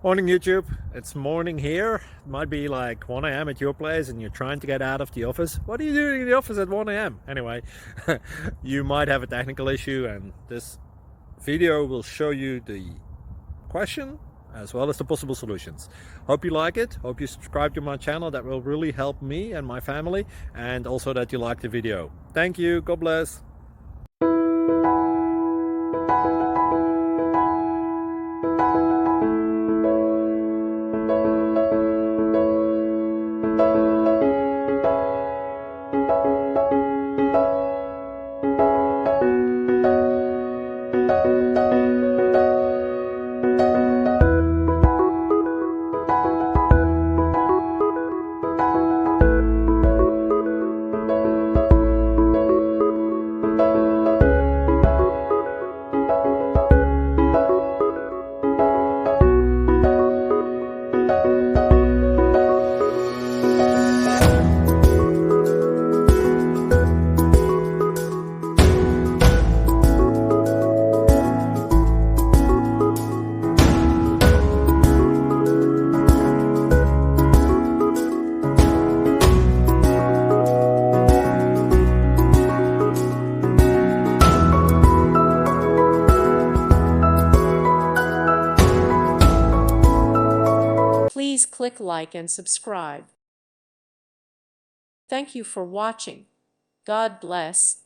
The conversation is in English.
Morning YouTube, it's morning here. It might be like 1 a.m. at your place and you're trying to get out of the office. What are you doing in the office at 1 a.m.? Anyway, you might have a technical issue and this video will show you the question as well as the possible solutions. Hope you like it, hope you subscribe to my channel. That will really help me and my family, and also that you like the video. Thank you, God bless. Please click like and subscribe. Thank you for watching. God bless.